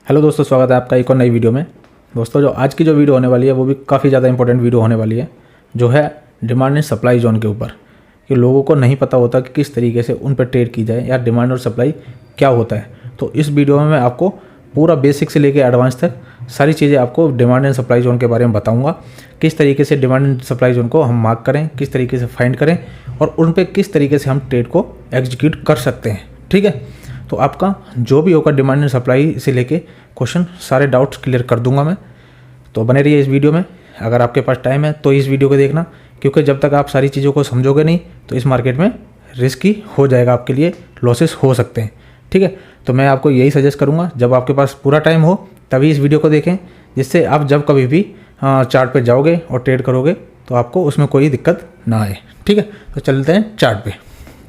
Hello दोस्तों, स्वागत है आपका एक और नई वीडियो में। दोस्तों, जो आज की वीडियो होने वाली है वो भी काफ़ी ज़्यादा इंपॉर्टेंट वीडियो होने वाली है, जो है डिमांड एंड सप्लाई जोन के ऊपर। कि लोगों को नहीं पता होता कि किस तरीके से उन पर ट्रेड की जाए या डिमांड और सप्लाई क्या होता है। तो इस वीडियो में मैं आपको पूरा बेसिक से लेकर एडवांस तक सारी चीज़ें आपको डिमांड एंड सप्लाई जोन के बारे में बताऊँगा। किस तरीके से डिमांड एंड सप्लाई जोन को हम मार्क करें, किस तरीके से फाइंड करें और उन पर किस तरीके से हम ट्रेड को एग्जीक्यूट कर सकते हैं। ठीक है, तो आपका जो भी होगा डिमांड एंड सप्लाई से लेके क्वेश्चन सारे डाउट्स क्लियर कर दूंगा मैं। तो बने रहिए इस वीडियो में। अगर आपके पास टाइम है तो इस वीडियो को देखना, क्योंकि जब तक आप सारी चीज़ों को समझोगे नहीं तो इस मार्केट में रिस्की हो जाएगा, आपके लिए लॉसेस हो सकते हैं। ठीक है, तो मैं आपको यही सजेस्ट करूँगा, जब आपके पास पूरा टाइम हो तभी इस वीडियो को देखें, जिससे आप जब कभी भी चार्ट पे जाओगे और ट्रेड करोगे तो आपको उसमें कोई दिक्कत ना आए। ठीक है, तो चलते हैं चार्ट पे।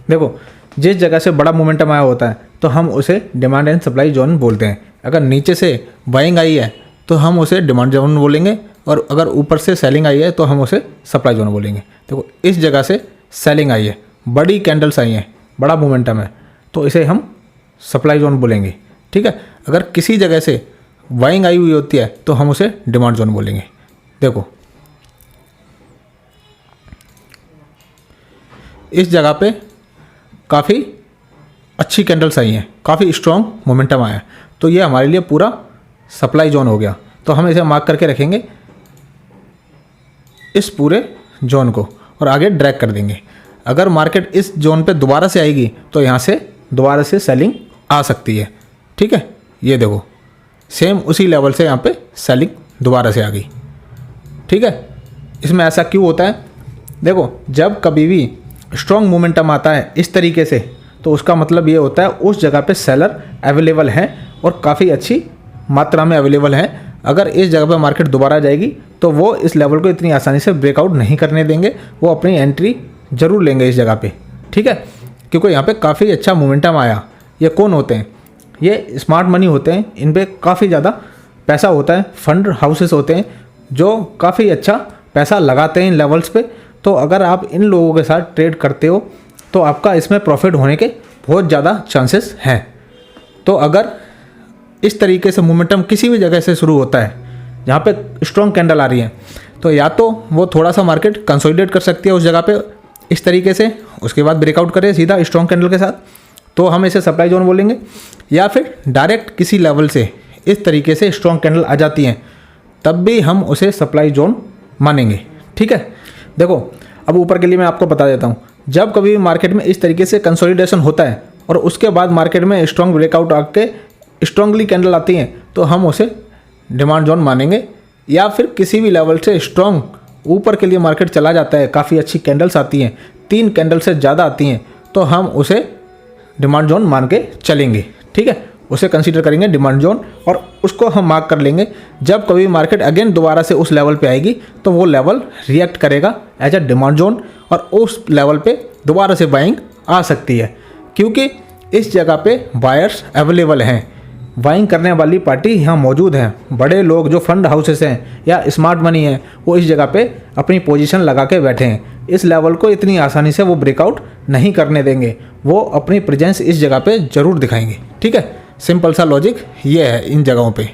देखो, जिस जगह से बड़ा मोमेंटम आया होता है तो हम उसे डिमांड एंड सप्लाई जोन बोलते हैं। अगर नीचे से बाइंग आई है तो हम उसे डिमांड जोन बोलेंगे, और अगर ऊपर से सेलिंग आई है तो हम उसे सप्लाई जोन बोलेंगे। देखो, इस जगह से सेलिंग आई है, बड़ी कैंडल्स आई हैं, बड़ा मोमेंटम है, तो इसे हम सप्लाई जोन बोलेंगे। ठीक है, अगर किसी जगह से बाइंग आई हुई होती है तो हम उसे डिमांड जोन बोलेंगे। देखो, इस जगह पे काफ़ी अच्छी कैंडल्स आई हैं, काफ़ी स्ट्रॉन्ग मोमेंटम आया है, तो ये हमारे लिए पूरा सप्लाई जोन हो गया। तो हम इसे मार्क करके रखेंगे इस पूरे जोन को और आगे ड्रैग कर देंगे। अगर मार्केट इस जोन पे दोबारा से आएगी तो यहाँ से दोबारा से सेलिंग आ सकती है। ठीक है, ये देखो, सेम उसी लेवल से यहाँ पे सेलिंग दोबारा से आ गई। ठीक है, इसमें ऐसा क्यों होता है? देखो, जब कभी भी स्ट्रॉन्ग मोमेंटम आता है इस तरीके से तो उसका मतलब ये होता है उस जगह पे सेलर अवेलेबल हैं और काफ़ी अच्छी मात्रा में अवेलेबल हैं। अगर इस जगह पे मार्केट दोबारा जाएगी तो वो इस लेवल को इतनी आसानी से ब्रेकआउट नहीं करने देंगे, वो अपनी एंट्री ज़रूर लेंगे इस जगह पे। ठीक है, क्योंकि यहाँ पे काफ़ी अच्छा मोमेंटम आया। ये कौन होते हैं? ये स्मार्ट मनी होते हैं, इन पर काफ़ी ज़्यादा पैसा होता है। फंड हाउसेस होते हैं जो काफ़ी अच्छा पैसा लगाते हैं इन लेवल्स पे। तो अगर आप इन लोगों के साथ ट्रेड करते हो तो आपका इसमें प्रॉफिट होने के बहुत ज़्यादा चांसेस हैं। तो अगर इस तरीके से मोमेंटम किसी भी जगह से शुरू होता है जहाँ पे स्ट्रॉन्ग कैंडल आ रही है, तो या तो वो थोड़ा सा मार्केट कंसोलिडेट कर सकती है उस जगह पे इस तरीके से, उसके बाद ब्रेकआउट करे सीधा स्ट्रॉन्ग कैंडल के साथ, तो हम इसे सप्लाई जोन बोलेंगे। या फिर डायरेक्ट किसी लेवल से इस तरीके से स्ट्रॉन्ग कैंडल आ जाती हैं, तब भी हम उसे सप्लाई जोन मानेंगे। ठीक है, देखो, अब ऊपर के लिए मैं आपको बता देता हूँ। जब कभी भी मार्केट में इस तरीके से कंसोलिडेशन होता है और उसके बाद मार्केट में स्ट्रॉन्ग ब्रेकआउट आके स्ट्रॉन्गली कैंडल आती हैं तो हम उसे डिमांड जोन मानेंगे। या फिर किसी भी लेवल से स्ट्रॉन्ग ऊपर के लिए मार्केट चला जाता है, काफ़ी अच्छी कैंडल्स आती हैं, 3 कैंडल से ज़्यादा आती हैं, तो हम उसे डिमांड जोन मान के चलेंगे। ठीक है, उसे कंसीडर करेंगे डिमांड जोन और उसको हम मार्क कर लेंगे। जब कभी मार्केट अगेन दोबारा से उस लेवल पे आएगी तो वो लेवल रिएक्ट करेगा एज अ डिमांड जोन और उस लेवल पे दोबारा से बाइंग आ सकती है, क्योंकि इस जगह पे बायर्स अवेलेबल हैं। बाइंग करने वाली पार्टी यहाँ मौजूद है। बड़े लोग जो फंड हाउसेस हैं या स्मार्ट मनी हैं वो इस जगह पे अपनी पोजीशन लगा के बैठे हैं। इस लेवल को इतनी आसानी से वो ब्रेकआउट नहीं करने देंगे, वो अपनी प्रेजेंस इस जगह पे ज़रूर दिखाएंगे। ठीक है, सिंपल सा लॉजिक ये है इन जगहों पे।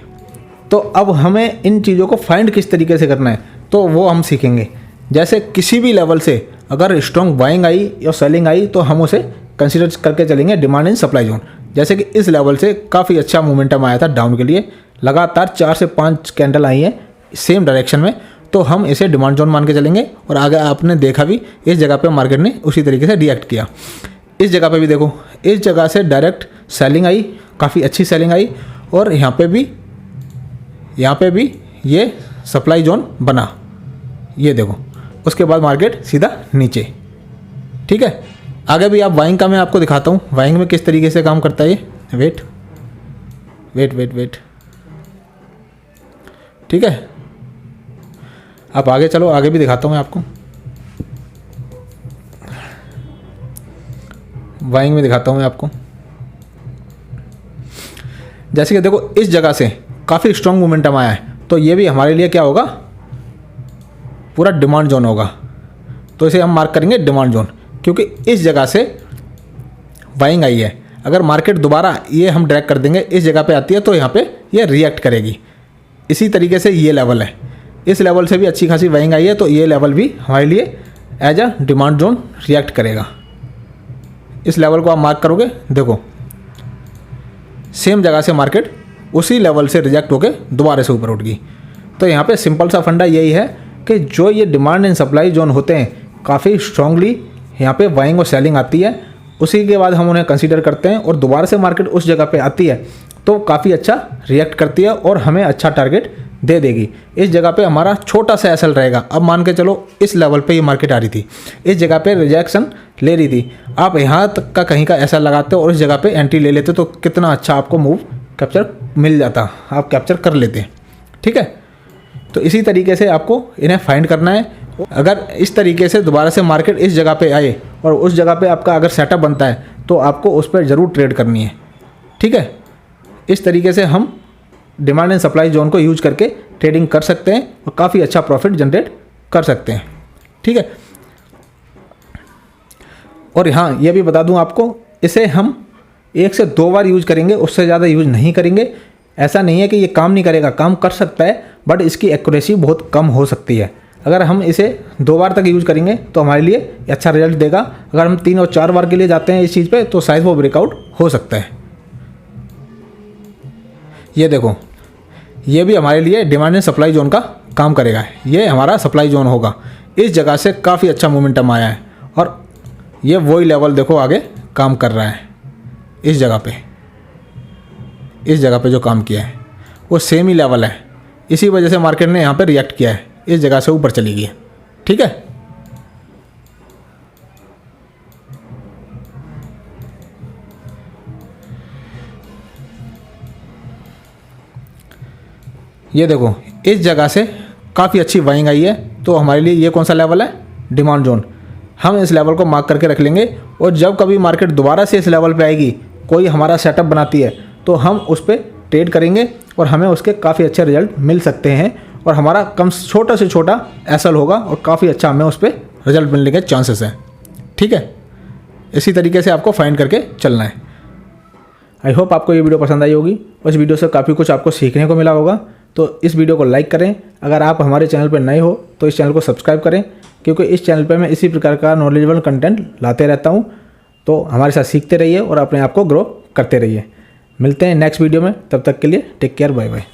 तो अब हमें इन चीज़ों को फाइंड किस तरीके से करना है तो वो हम सीखेंगे। जैसे किसी भी लेवल से अगर स्ट्रॉन्ग बाइंग आई या सेलिंग आई तो हम उसे कंसीडर करके चलेंगे डिमांड एंड सप्लाई जोन। जैसे कि इस लेवल से काफ़ी अच्छा मोमेंटम आया था डाउन के लिए, लगातार 4 से 5 कैंडल आई हैं सेम डायरेक्शन में, तो हम इसे डिमांड जोन मान के चलेंगे। और आगे आपने देखा भी इस जगह पे मार्केट ने उसी तरीके से रिएक्ट किया। इस जगह पे भी देखो, इस जगह से डायरेक्ट सेलिंग आई, काफ़ी अच्छी सेलिंग आई, और यहाँ पे भी ये सप्लाई जोन बना, ये देखो। उसके बाद मार्केट सीधा नीचे। ठीक है, आगे भी आप बाइंग का मैं आपको दिखाता हूँ, बाइंग में किस तरीके से काम करता है ये। वेट। ठीक है, आप आगे चलो, आगे भी दिखाता हूँ मैं आपको। बाइंग में दिखाता हूँ मैं आपको। जैसे कि देखो, इस जगह से काफ़ी स्ट्रॉन्ग मोमेंटम आया है, तो ये भी हमारे लिए क्या होगा, पूरा डिमांड जोन होगा। तो इसे हम मार्क करेंगे डिमांड जोन, क्योंकि इस जगह से बाइंग आई है। अगर मार्केट दोबारा ये हम ड्रैग कर देंगे इस जगह पे आती है तो यहाँ पे ये रिएक्ट करेगी। इसी तरीके से ये लेवल है, इस लेवल से भी अच्छी खासी बाइंग आई है, तो ये लेवल भी हमारे लिए as a demand zone react करेगा। इस लेवल को आप मार्क करोगे, देखो सेम जगह से मार्केट उसी लेवल से रिजेक्ट होकर दोबारा से ऊपर उठ गई। तो यहाँ पे सिंपल सा फंडा यही है कि जो ये डिमांड एंड सप्लाई जोन होते हैं काफ़ी स्ट्रांगली यहाँ पे बाइंग और सेलिंग आती है, उसी के बाद हम उन्हें कंसीडर करते हैं और दोबारा से मार्केट उस जगह पे आती है तो काफ़ी अच्छा रिएक्ट करती है और हमें अच्छा टारगेट दे देगी। इस जगह पे हमारा छोटा सा एसएल रहेगा। अब मान के चलो इस लेवल पे ये मार्केट आ रही थी, इस जगह पे रिजेक्शन ले रही थी, आप यहाँ तक का कहीं का एसएल लगाते हो और इस जगह पे एंट्री ले लेते तो कितना अच्छा आपको मूव कैप्चर मिल जाता, आप कैप्चर कर लेते। ठीक है, तो इसी तरीके से आपको इन्हें फाइंड करना है। अगर इस तरीके से दोबारा से मार्केट इस जगह पे आए और उस जगह पे आपका अगर सेटअप बनता है तो आपको उस पर ज़रूर ट्रेड करनी है। ठीक है, इस तरीके से हम डिमांड एंड सप्लाई जोन को यूज करके ट्रेडिंग कर सकते हैं और काफ़ी अच्छा प्रॉफिट जनरेट कर सकते हैं। ठीक है, और हाँ ये भी बता दूं आपको, इसे हम 1 से 2 बार यूज करेंगे, उससे ज़्यादा यूज नहीं करेंगे। ऐसा नहीं है कि ये काम नहीं करेगा, काम कर सकता है, बट इसकी एक्यूरेसी बहुत कम हो सकती है। अगर हम इसे 2 बार तक यूज करेंगे तो हमारे लिए अच्छा रिजल्ट देगा। अगर हम 3 और 4 बार के लिए जाते हैं इस चीज़ पे तो शायद वो ब्रेकआउट हो सकता है। ये देखो, ये भी हमारे लिए डिमांड एंड सप्लाई जोन का काम करेगा। ये हमारा सप्लाई जोन होगा, इस जगह से काफ़ी अच्छा मोमेंटम आया है और ये वही लेवल देखो आगे काम कर रहा है। इस जगह पे जो काम किया है वो सेम ही लेवल है, इसी वजह से मार्केट ने यहाँ पे रिएक्ट किया है, इस जगह से ऊपर चली गई है। ठीक है, ये देखो इस जगह से काफ़ी अच्छी बाइंग आई है, तो हमारे लिए ये कौन सा लेवल है, डिमांड जोन। हम इस लेवल को मार्क करके रख लेंगे और जब कभी मार्केट दोबारा से इस लेवल पे आएगी, कोई हमारा सेटअप बनाती है तो हम उस पर ट्रेड करेंगे और हमें उसके काफ़ी अच्छे रिजल्ट मिल सकते हैं और हमारा छोटा से छोटा एसएल होगा और काफ़ी अच्छा हमें उस पर रिजल्ट मिलने के चांसेस हैं। ठीक है, इसी तरीके से आपको फाइंड करके चलना है। आई होप आपको ये वीडियो पसंद आई होगी और इस वीडियो से काफ़ी कुछ आपको सीखने को मिला होगा। तो इस वीडियो को लाइक करें, अगर आप हमारे चैनल पर नए हो तो इस चैनल को सब्सक्राइब करें, क्योंकि इस चैनल पर मैं इसी प्रकार का नॉलेजेबल कंटेंट लाते रहता हूँ। तो हमारे साथ सीखते रहिए और अपने आप को ग्रो करते रहिए। मिलते हैं नेक्स्ट वीडियो में, तब तक के लिए टेक केयर, बाय बाय।